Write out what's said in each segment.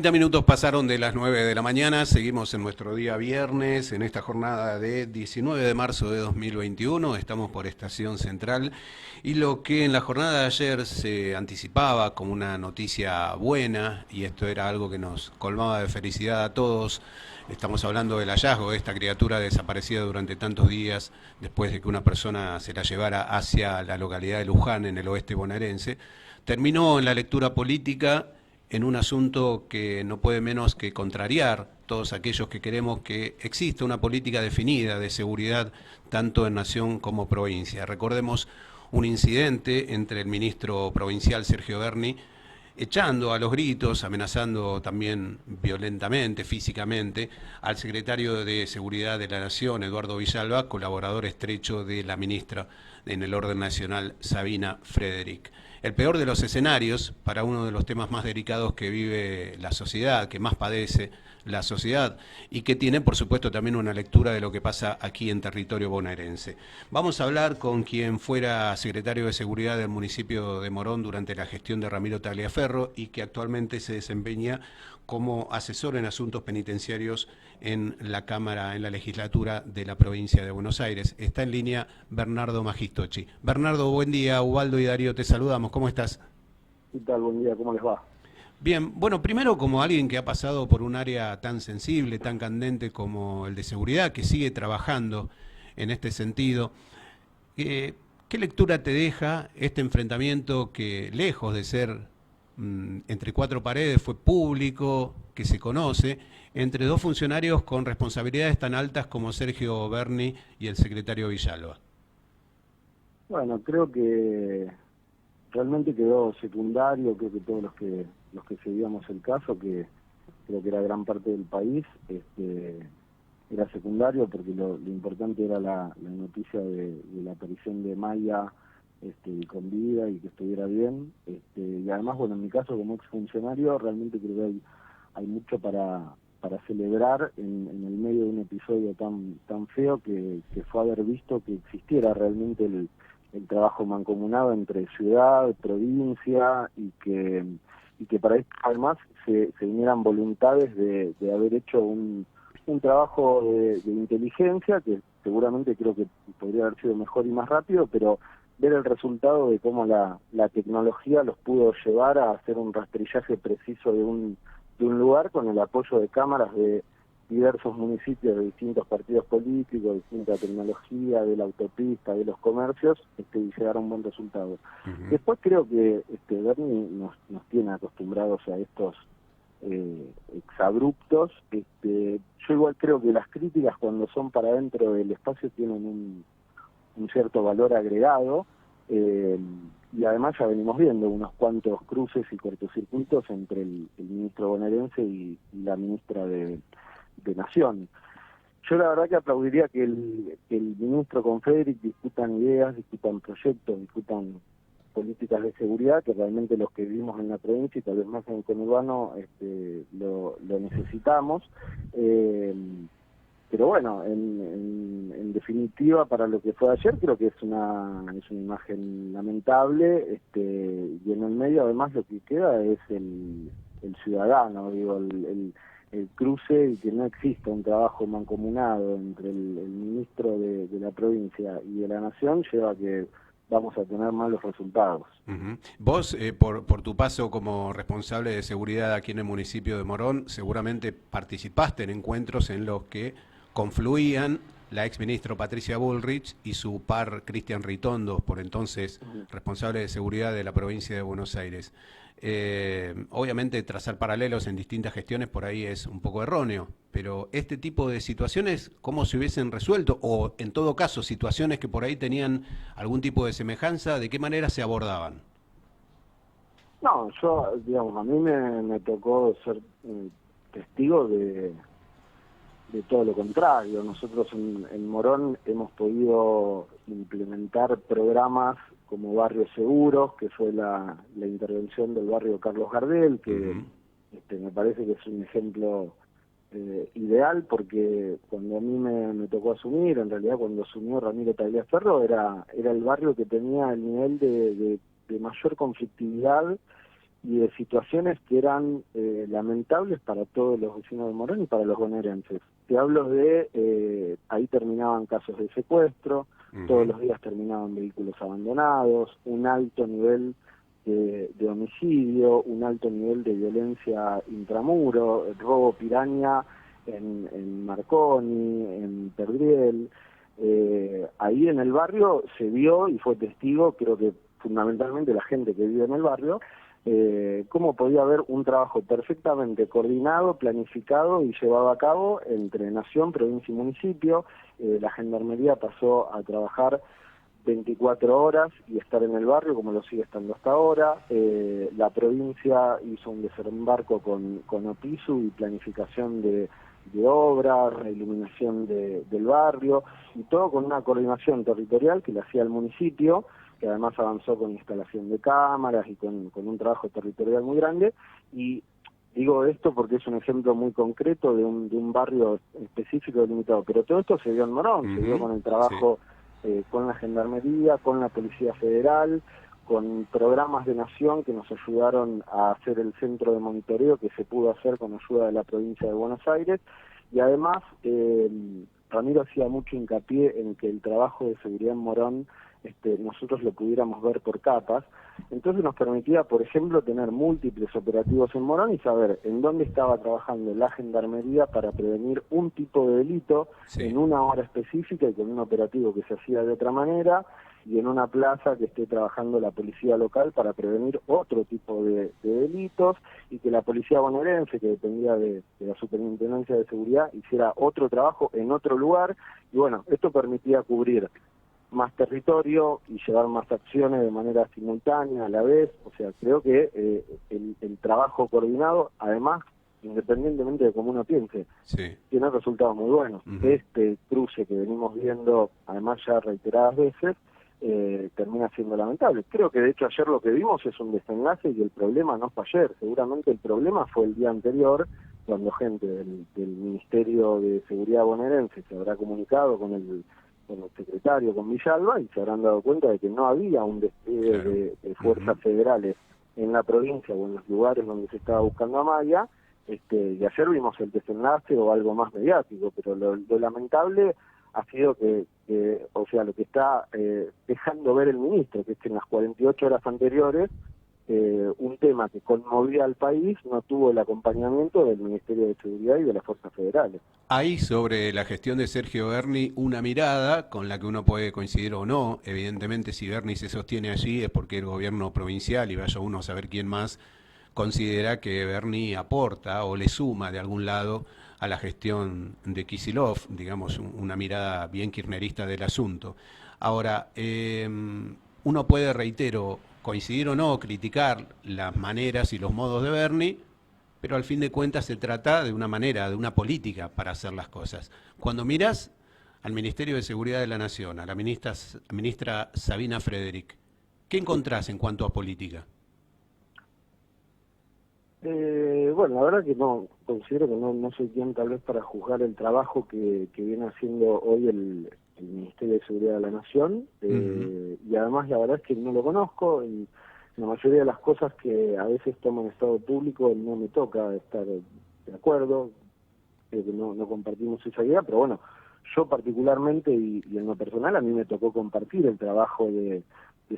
30 minutos pasaron de las 9 de la mañana, seguimos en nuestro día viernes, en esta jornada de 19 de marzo de 2021, estamos por Estación Central y lo que en la jornada de ayer se anticipaba como una noticia buena, y esto era algo que nos colmaba de felicidad a todos, estamos hablando del hallazgo de esta criatura desaparecida durante tantos días después de que una persona se la llevara hacia la localidad de Luján, en el oeste bonaerense, terminó en la lectura política en un asunto que no puede menos que contrariar todos aquellos que queremos que exista una política definida de seguridad tanto en nación como provincia. Recordemos un incidente entre el ministro provincial Sergio Berni echando a los gritos, amenazando también violentamente, físicamente, al secretario de Seguridad de la Nación, Eduardo Villalba, colaborador estrecho de la ministra en el orden nacional, Sabina Frederick. El peor de los escenarios para uno de los temas más delicados que vive la sociedad, que más padece la sociedad y que tiene, por supuesto, también una lectura de lo que pasa aquí en territorio bonaerense. Vamos a hablar con quien fuera secretario de Seguridad del municipio de Morón durante la gestión de Ramiro Tagliaferro y que actualmente se desempeña como asesor en asuntos penitenciarios en la Cámara, en la legislatura de la provincia de Buenos Aires. Está en línea Bernardo Magistochi. Bernardo, buen día. Ubaldo y Darío, te saludamos. ¿Cómo estás? ¿Qué tal? Buen día, ¿cómo les va? Bien, bueno, primero como alguien que ha pasado por un área tan sensible, tan candente como el de seguridad, que sigue trabajando en este sentido, ¿qué lectura te deja este enfrentamiento que, lejos de ser entre cuatro paredes, fue público, que se conoce, entre dos funcionarios con responsabilidades tan altas como Sergio Berni y el secretario Villalba? Bueno, creo que realmente quedó secundario, creo que todos los que seguíamos el caso, que creo que era gran parte del país, era secundario porque lo importante era la noticia de la aparición de Maya con vida y que estuviera bien. Y además, bueno, en mi caso como exfuncionario, realmente creo que hay mucho para celebrar en el medio de un episodio tan feo que fue haber visto que existiera realmente el trabajo mancomunado entre ciudad, provincia y que para esto además se unieran voluntades de haber hecho un trabajo de inteligencia que seguramente creo que podría haber sido mejor y más rápido, pero ver el resultado de cómo la tecnología los pudo llevar a hacer un rastrillaje preciso de un lugar con el apoyo de cámaras de diversos municipios de distintos partidos políticos, distinta tecnología, de la autopista, de los comercios, y llegar a un buen resultado. Después creo que Berni nos tiene acostumbrados a estos exabruptos. Yo igual creo que las críticas cuando son para dentro del espacio tienen un cierto valor agregado, y además ya venimos viendo unos cuantos cruces y cortocircuitos entre el ministro bonaerense y la ministra de Nación. Yo la verdad que aplaudiría que el ministro con Frederick discutan ideas, discutan proyectos, discutan políticas de seguridad, que realmente los que vivimos en la provincia y tal vez más en el conurbano lo necesitamos. Pero bueno, en definitiva, para lo que fue ayer, creo que es una imagen lamentable, y en el medio además lo que queda es el ciudadano, digo, el cruce, y que no exista un trabajo mancomunado entre el ministro de la provincia y de la nación, lleva a que vamos a tener malos resultados. Vos, por tu paso como responsable de seguridad aquí en el municipio de Morón, seguramente participaste en encuentros en los que confluían la exministra Patricia Bullrich y su par Cristian Ritondo, por entonces responsable de seguridad de la provincia de Buenos Aires. Obviamente trazar paralelos en distintas gestiones por ahí es un poco erróneo, pero este tipo de situaciones, ¿cómo se hubiesen resuelto? O en todo caso, situaciones que por ahí tenían algún tipo de semejanza, ¿de qué manera se abordaban? No, yo, digamos, a mí me tocó ser testigo de todo lo contrario. Nosotros en Morón hemos podido implementar programas como Barrios Seguros, que fue la intervención del barrio Carlos Gardel, que me parece que es un ejemplo ideal, porque cuando a mí me tocó asumir, en realidad cuando asumió Ramiro Tagliaferro, era el barrio que tenía el nivel de de mayor conflictividad y de situaciones que eran lamentables para todos los vecinos de Morón y para los bonaerenses. Te hablo de, ahí terminaban casos de secuestro, todos los días terminaban vehículos abandonados, un alto nivel de homicidio, un alto nivel de violencia intramuro, robo piraña en Marconi, en Perdriel. Ahí en el barrio se vio y fue testigo, creo que fundamentalmente la gente que vive en el barrio, cómo podía haber un trabajo perfectamente coordinado, planificado y llevado a cabo entre nación, provincia y municipio. La gendarmería pasó a trabajar 24 horas y estar en el barrio como lo sigue estando hasta ahora. La provincia hizo un desembarco con Opisu y planificación de obras, reiluminación del barrio, y todo con una coordinación territorial que la hacía el municipio, que además avanzó con instalación de cámaras y con un trabajo territorial muy grande. Y digo esto porque es un ejemplo muy concreto de un barrio específico delimitado, pero todo esto se dio en Morón, se dio con el trabajo con la Gendarmería, con la Policía Federal, con programas de nación que nos ayudaron a hacer el centro de monitoreo que se pudo hacer con ayuda de la provincia de Buenos Aires. Y además Ramiro hacía mucho hincapié en que el trabajo de seguridad en Morón nosotros lo pudiéramos ver por capas. Entonces nos permitía, por ejemplo, tener múltiples operativos en Morón y saber en dónde estaba trabajando la Gendarmería para prevenir un tipo de delito en una hora específica y con un operativo que se hacía de otra manera, y en una plaza que esté trabajando la policía local para prevenir otro tipo de delitos, y que la policía bonaerense, que dependía de la Superintendencia de Seguridad, hiciera otro trabajo en otro lugar. Y bueno, esto permitía cubrir más territorio y llevar más acciones de manera simultánea a la vez. O sea, creo que el trabajo coordinado, además, independientemente de cómo uno piense, tiene resultados muy buenos. Este cruce que venimos viendo, además ya reiteradas veces, termina siendo lamentable. Creo que de hecho ayer lo que vimos es un desenlace y el problema no fue ayer. Seguramente el problema fue el día anterior, cuando gente del Ministerio de Seguridad bonaerense se habrá comunicado con el secretario, con Villalba, y se habrán dado cuenta de que no había un despliegue de fuerzas federales en la provincia o en los lugares donde se estaba buscando a Maya. Y ayer vimos el desenlace o algo más mediático, pero lo lamentable ha sido que o sea, lo que está dejando ver el ministro, que es que en las 48 horas anteriores un tema que conmovía al país no tuvo el acompañamiento del Ministerio de Seguridad y de las fuerzas federales. Hay sobre la gestión de Sergio Berni una mirada con la que uno puede coincidir o no. Evidentemente, si Berni se sostiene allí es porque el gobierno provincial, y vaya uno a saber quién más, considera que Berni aporta o le suma de algún lado a la gestión de Kicillof, digamos, una mirada bien kirchnerista del asunto. Ahora, uno puede, reitero, coincidir o no, criticar las maneras y los modos de Berni, pero al fin de cuentas se trata de una manera, de una política para hacer las cosas. Cuando miras al Ministerio de Seguridad de la Nación, a la ministra Sabina Frederick, ¿qué encontrás en cuanto a política? Bueno, la verdad que no, considero que no soy quien tal vez para juzgar el trabajo que viene haciendo hoy el Ministerio de Seguridad de la Nación, y además la verdad es que no lo conozco, y la mayoría de las cosas que a veces toman estado público no me toca estar de acuerdo, creo que no compartimos esa idea, pero bueno, yo particularmente y en lo personal a mí me tocó compartir el trabajo de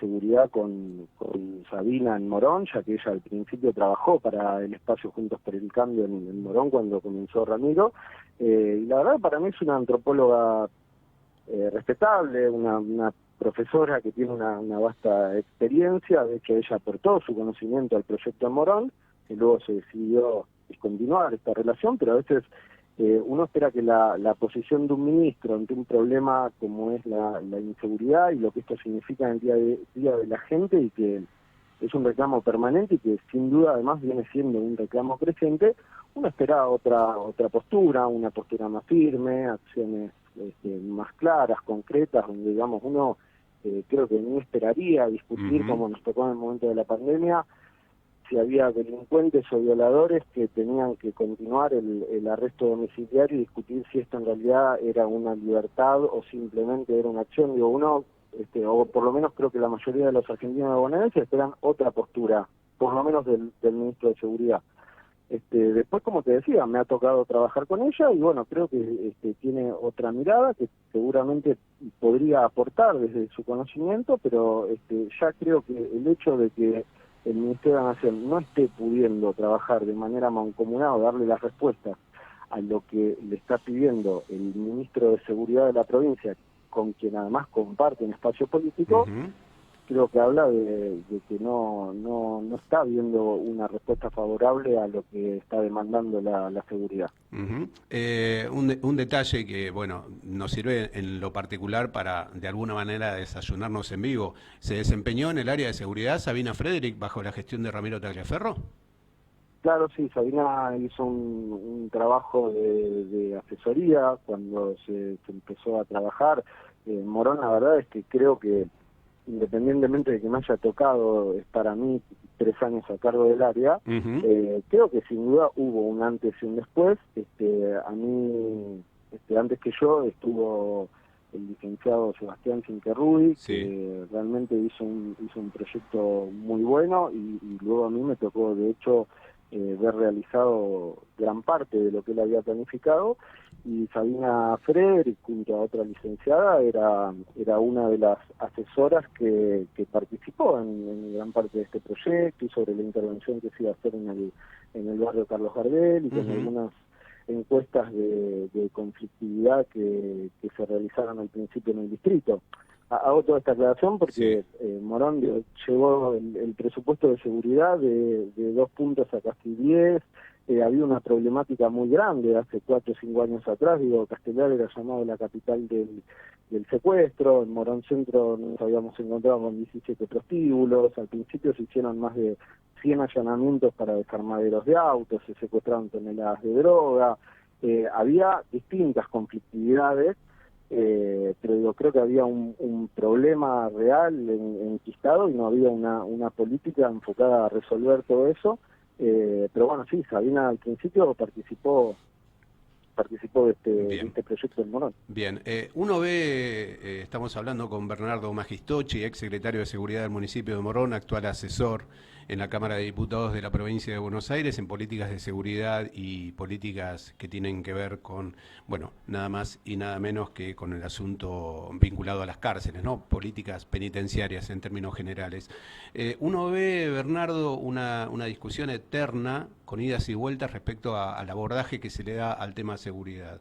seguridad con Sabina en Morón, ya que ella al principio trabajó para el espacio Juntos por el Cambio en Morón cuando comenzó Ramiro, y la verdad para mí es una antropóloga respetable, una profesora que tiene una vasta experiencia. De hecho ella aportó su conocimiento al proyecto en Morón, que luego se decidió discontinuar esta relación, pero a veces uno espera que la posición de un ministro ante un problema como es la inseguridad y lo que esto significa en el día a día de la gente, y que es un reclamo permanente y que sin duda además viene siendo un reclamo creciente, uno espera otra postura, una postura más firme, acciones más claras, concretas, donde digamos uno creo que no esperaría discutir como nos tocó en el momento de la pandemia, si había delincuentes o violadores que tenían que continuar el arresto domiciliario y discutir si esto en realidad era una libertad o simplemente era una acción. Digo, uno o por lo menos creo que la mayoría de los argentinos bonaerenses esperan otra postura, por lo menos del ministro de Seguridad. Después, como te decía, me ha tocado trabajar con ella y bueno, creo que tiene otra mirada que seguramente podría aportar desde su conocimiento, pero ya creo que el hecho de que el Ministerio de la Nación no esté pudiendo trabajar de manera mancomunada o darle las respuestas a lo que le está pidiendo el ministro de Seguridad de la provincia, con quien además comparte un espacio político, creo que habla de que no está habiendo una respuesta favorable a lo que está demandando la seguridad. Un detalle que, bueno, nos sirve en lo particular para, de alguna manera, desayunarnos en vivo. ¿Se desempeñó en el área de seguridad Sabina Frederick bajo la gestión de Ramiro Tagliaferro? Claro, sí, Sabina hizo un trabajo de asesoría cuando se empezó a trabajar. Morón, la verdad es que creo que, independientemente de que me haya tocado estar a mí 3 años a cargo del área, creo que sin duda hubo un antes y un después. A mí, antes que yo, estuvo el licenciado Sebastián Cinquerrudi, que realmente hizo un proyecto muy bueno y luego a mí me tocó, de hecho, ver realizado gran parte de lo que él había planificado, y Sabina Frederick, junto a otra licenciada, era una de las asesoras que participó en gran parte de este proyecto y sobre la intervención que se iba a hacer en el barrio Carlos Gardel y con algunas encuestas de conflictividad que se realizaron al principio en el distrito. Hago toda esta aclaración porque Morón llevó el presupuesto de seguridad de 2 puntos a casi 10. Había una problemática muy grande hace 4 o 5 años atrás. Castelar era llamado la capital del secuestro. En Morón Centro nos habíamos encontrado con 17 prostíbulos. Al principio se hicieron más de 100 allanamientos para desarmaderos de autos, se secuestraron toneladas de droga. Había distintas conflictividades. Pero yo creo que había un problema real enquistado y no había una política enfocada a resolver todo eso. Pero bueno, sí, Sabina al principio participó de este proyecto en Morón. Bien, uno ve, estamos hablando con Bernardo Magistochi, ex secretario de Seguridad del municipio de Morón, actual asesor en la Cámara de Diputados de la provincia de Buenos Aires en políticas de seguridad y políticas que tienen que ver con, bueno, nada más y nada menos que con el asunto vinculado a las cárceles, ¿no? Políticas penitenciarias en términos generales. Uno ve, Bernardo, una discusión eterna con idas y vueltas respecto al abordaje que se le da al tema seguridad.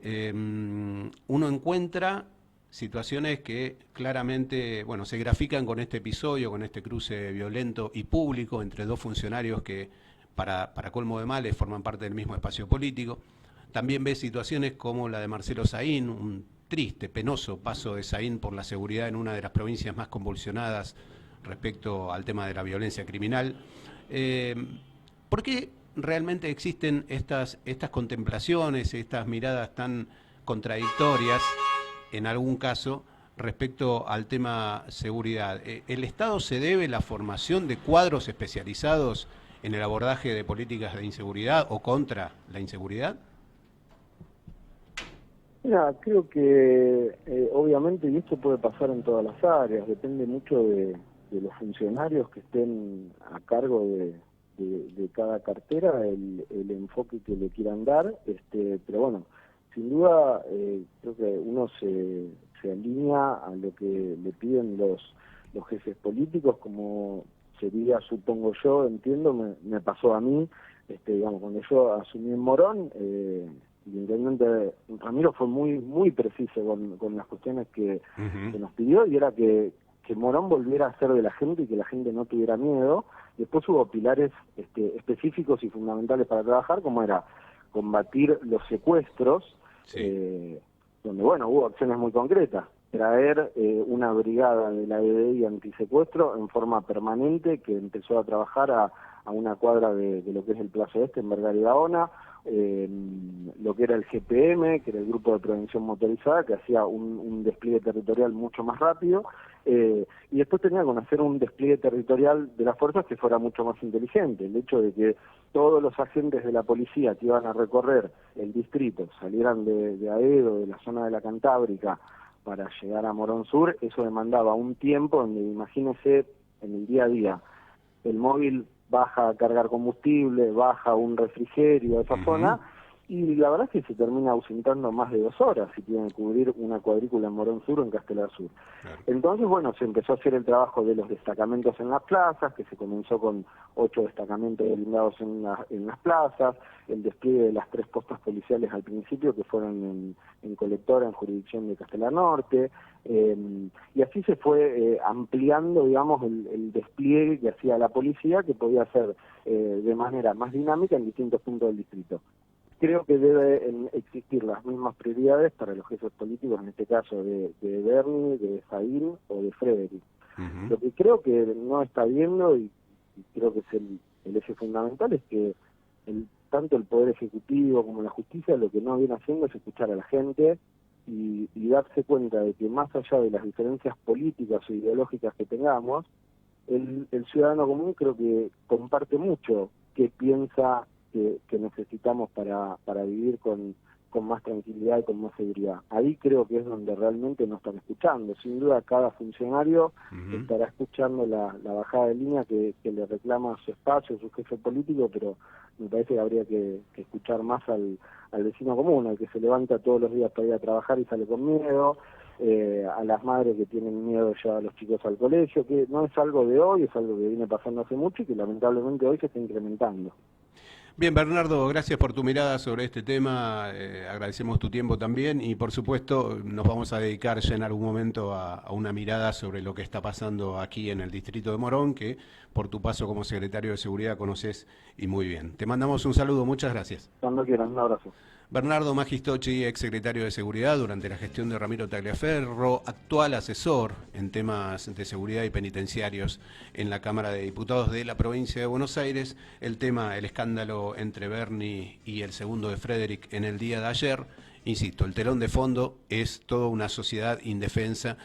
Uno encuentra situaciones que claramente, bueno, se grafican con este episodio, con este cruce violento y público entre 2 funcionarios que, para colmo de males, forman parte del mismo espacio político. También ve situaciones como la de Marcelo Saín, un triste, penoso paso de Saín por la seguridad en una de las provincias más convulsionadas respecto al tema de la violencia criminal. ¿Por qué realmente existen estas contemplaciones, estas miradas tan contradictorias, en algún caso, respecto al tema seguridad? ¿El Estado se debe la formación de cuadros especializados en el abordaje de políticas de inseguridad o contra la inseguridad? Mira, creo que obviamente, y esto puede pasar en todas las áreas, depende mucho de los funcionarios que estén a cargo de cada cartera, el enfoque que le quieran dar, pero bueno, sin duda creo que uno se alinea a lo que le piden los jefes políticos, como sería, supongo yo, entiendo, me pasó a mí, digamos, cuando yo asumí en Morón, evidentemente Ramiro fue muy preciso con las cuestiones que nos pidió, y era que Morón volviera a ser de la gente y que la gente no tuviera miedo. Después hubo pilares específicos y fundamentales para trabajar, como era combatir los secuestros, donde, bueno, hubo acciones muy concretas. Traer una brigada de la DDI antisecuestro en forma permanente, que empezó a trabajar a una cuadra de lo que es el Plazo Este, en Vergara y Gaona, lo que era el GPM, que era el Grupo de Prevención Motorizada, que hacía un despliegue territorial mucho más rápido, y después tenía que hacer un despliegue territorial de las fuerzas que fuera mucho más inteligente. El hecho de que todos los agentes de la policía que iban a recorrer el distrito salieran de Aedo, de la zona de la Cantábrica, para llegar a Morón Sur, eso demandaba un tiempo donde, imagínese, en el día a día, el móvil baja a cargar combustible, baja un refrigerio a esa zona, y la verdad es que se termina ausentando más de 2 horas si tienen que cubrir una cuadrícula en Morón Sur o en Castelar Sur. Claro. Entonces, bueno, se empezó a hacer el trabajo de los destacamentos en las plazas, que se comenzó con 8 destacamentos blindados en las plazas, el despliegue de las 3 postas policiales al principio, que fueron en Colectora, en jurisdicción de Castelar Norte, y así se fue ampliando, digamos, el despliegue que hacía la policía, que podía hacer de manera más dinámica en distintos puntos del distrito. Creo que deben existir las mismas prioridades para los jefes políticos, en este caso de Bernie, de Saín o de Frederick. Lo que creo que no está viendo, y creo que es el eje fundamental, es que tanto el Poder Ejecutivo como la justicia lo que no viene haciendo es escuchar a la gente y darse cuenta de que más allá de las diferencias políticas o ideológicas que tengamos, el ciudadano común creo que comparte mucho qué piensa que necesitamos para vivir con más tranquilidad y con más seguridad. Ahí creo que es donde realmente nos están escuchando. Sin duda cada funcionario estará escuchando la bajada de línea que le reclama su espacio, su jefe político, pero me parece que habría que escuchar más al vecino común, al que se levanta todos los días para ir a trabajar y sale con miedo, a las madres que tienen miedo de llevar a los chicos al colegio, que no es algo de hoy, es algo que viene pasando hace mucho y que lamentablemente hoy se está incrementando. Bien, Bernardo, gracias por tu mirada sobre este tema, agradecemos tu tiempo también y por supuesto nos vamos a dedicar ya en algún momento a una mirada sobre lo que está pasando aquí en el distrito de Morón, que por tu paso como secretario de Seguridad conoces y muy bien. Te mandamos un saludo, muchas gracias. Cuando quieran, un abrazo. Bernardo Magistochi, ex secretario de Seguridad durante la gestión de Ramiro Tagliaferro, actual asesor en temas de seguridad y penitenciarios en la Cámara de Diputados de la provincia de Buenos Aires. El escándalo entre Bernie y el segundo de Frederick en el día de ayer. Insisto, el telón de fondo es toda una sociedad indefensa.